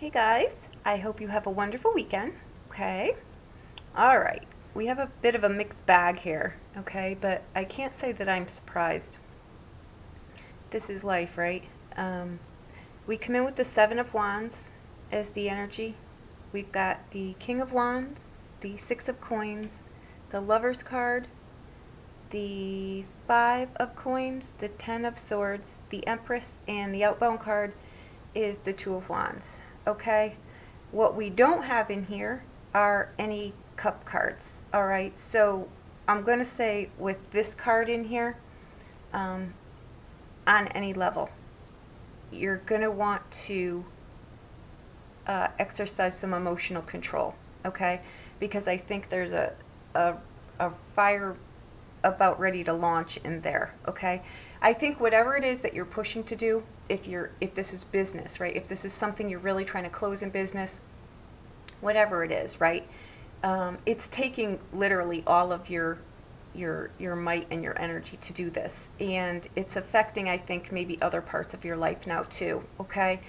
Hey guys, I hope you have a wonderful weekend. Okay. All right. We have a bit of a mixed bag here, okay, but I can't say that I'm surprised. This is life, right? Um, we come in with the Seven of Wands as the energy. We've got the King of Wands, the Six of Coins, the Lover's card, the Five of Coins, the Ten of Swords, the Empress, and the outbound card is the Two of Wands. Okay, what we don't have in here are any cup cards. All right, so I'm going to say with this card in here, on any level, you're going to want to exercise some emotional control. Okay, because I think there's a fire about ready to launch in there. Okay, I think whatever it is that you're pushing to do, if this is business, right? If this is something you're really trying to close in business, whatever it is, right? It's taking literally all of your might and your energy to do this, and it's affecting, I think, maybe other parts of your life now too. Okay.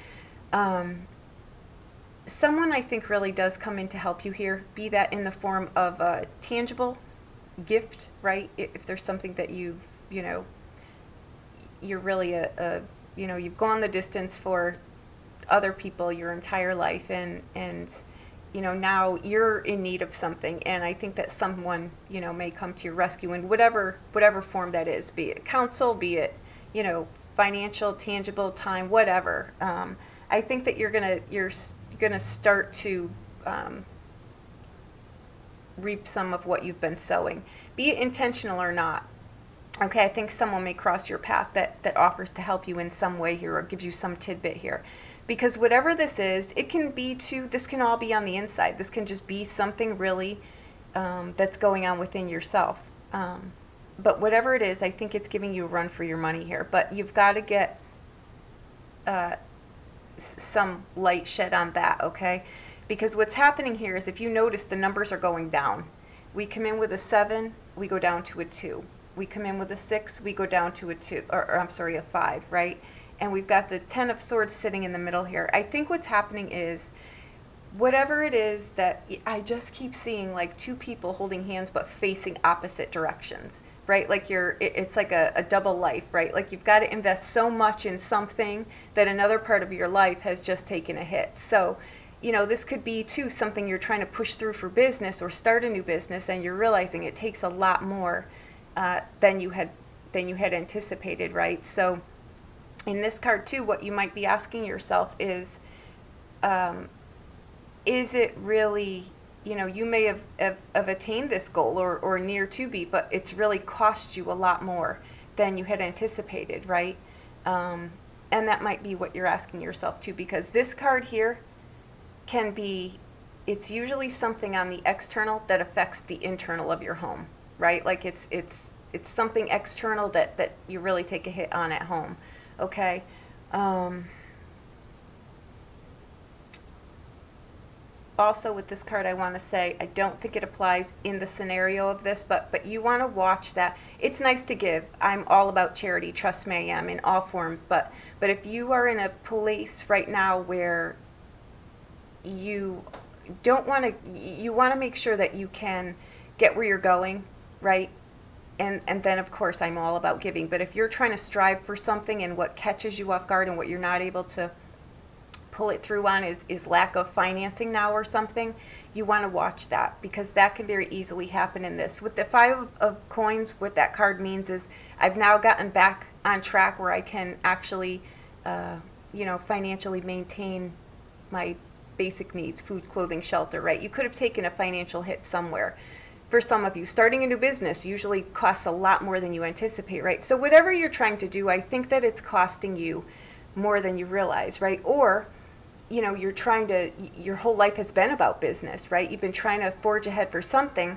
Someone I think really does come in to help you here, be that in the form of a tangible gift, right? If there's something that you're really you've gone the distance for other people your entire life, and now you're in need of something, and I think that someone may come to your rescue in whatever form that is, be it counsel, be it financial, tangible, time, whatever. I think that you're gonna start to reap some of what you've been sowing, be it intentional or not. Okay, I think someone may cross your path that offers to help you in some way here, or gives you some tidbit here. Because whatever this is, it can be this can all be on the inside. This can just be something really that's going on within yourself. But whatever it is, I think it's giving you a run for your money here. But you've got to get some light shed on that, okay? Because what's happening here is, if you notice, the numbers are going down. We come in with a 7, we go down to a 2. We come in with a 6, we go down to a 2, or I'm sorry, a 5, right? And we've got the Ten of Swords sitting in the middle here. I think what's happening is, whatever it is that I just keep seeing, like two people holding hands but facing opposite directions, right? Like it's like a double life, right? Like you've got to invest so much in something that another part of your life has just taken a hit. So, this could be too something you're trying to push through for business or start a new business, and you're realizing it takes a lot more than you had anticipated, right? So in this card too, what you might be asking yourself is it really, you may have attained this goal or near to be, but it's really cost you a lot more than you had anticipated, right? And that might be what you're asking yourself too, because this card here can be, it's usually something on the external that affects the internal of your home, right? Like it's something external that you really take a hit on at home. Okay. Also with this card, I want to say, I don't think it applies in the scenario of this, but you want to watch that. It's nice to give. I'm all about charity. Trust me, I am, in all forms. But if you are in a place right now where you don't want to, you want to make sure that you can get where you're going, right? And then, of course, I'm all about giving. But if you're trying to strive for something, and what catches you off guard and what you're not able to pull it through on is lack of financing now or something, you want to watch that, because that can very easily happen in this. With the Five of Coins, what that card means is I've now gotten back on track where I can actually, financially maintain my basic needs, food, clothing, shelter, right? You could have taken a financial hit somewhere. For some of you, starting a new business usually costs a lot more than you anticipate, right? So whatever you're trying to do, I think that it's costing you more than you realize, right? Or, you're trying to, your whole life has been about business, right? You've been trying to forge ahead for something,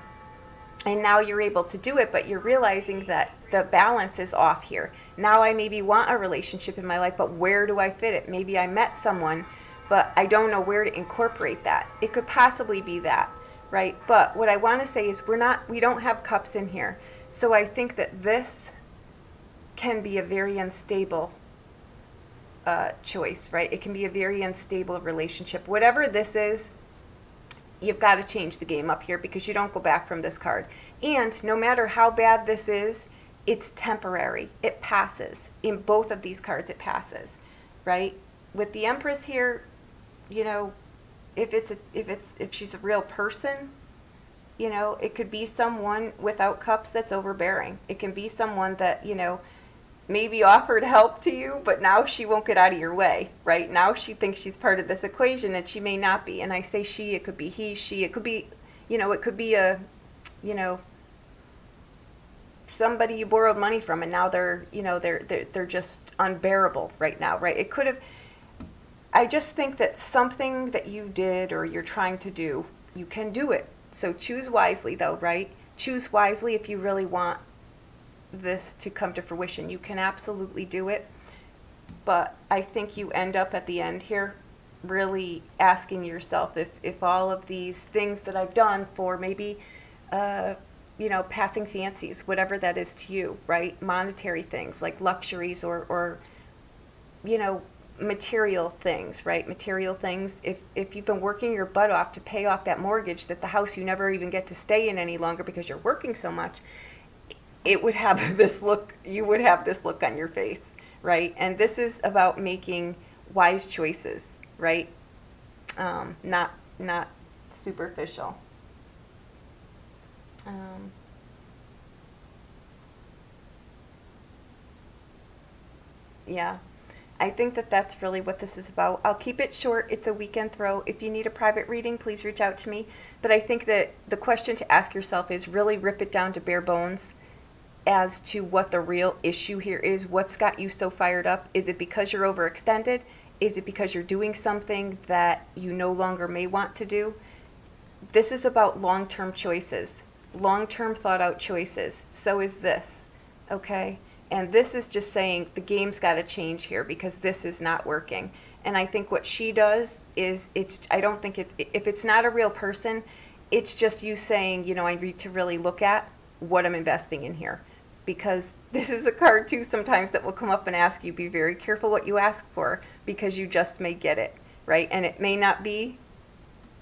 and now you're able to do it, but you're realizing that the balance is off here. Now I maybe want a relationship in my life, but where do I fit it? Maybe I met someone, but I don't know where to incorporate that. It could possibly be that. Right? But what I want to say is we don't have cups in here. So I think that this can be a very unstable choice, right? It can be a very unstable relationship. Whatever this is, you've got to change the game up here because you don't go back from this card. And no matter how bad this is, it's temporary. It passes. In both of these cards, it passes, right? With the Empress here, you know, if she's a real person, you know, it could be someone without cups that's overbearing. It can be someone that, you know, maybe offered help to you, but now she won't get out of your way, right? Now she thinks she's part of this equation, and she may not be. And I say she, it could be he, she, it could be, you know, it could be a, you know, somebody you borrowed money from, and now they're, you know, they're just unbearable right now, right? It could have, I just think that something that you did or you're trying to do, you can do it. So choose wisely though, right? Choose wisely if you really want this to come to fruition. You can absolutely do it, but I think you end up at the end here really asking yourself if all of these things that I've done for maybe you know, passing fancies, whatever that is to you, right? Monetary things like luxuries or you know, material things, right? Material things. If you've been working your butt off to pay off that mortgage, that the house you never even get to stay in any longer because you're working so much, it would have this look, you would have this look on your face, right? And this is about making wise choices, right? Not superficial. Yeah, I think that that's really what this is about. I'll keep it short. It's a weekend throw. If you need a private reading, please reach out to me. But I think that the question to ask yourself is really rip it down to bare bones as to what the real issue here is. What's got you so fired up? Is it because you're overextended? Is it because you're doing something that you no longer may want to do? This is about long-term choices, long-term thought-out choices. So is this, okay? And this is just saying the game's got to change here because this is not working. And I think what she does is, I don't think if it's not a real person, it's just you saying, you know, I need to really look at what I'm investing in here. Because this is a card too sometimes that will come up and ask you, be very careful what you ask for because you just may get it, right? And it may not be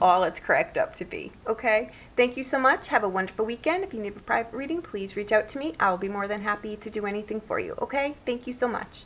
all it's cracked up to be, okay? Thank you so much. Have a wonderful weekend. If you need a private reading, please reach out to me. I'll be more than happy to do anything for you, okay? Thank you so much.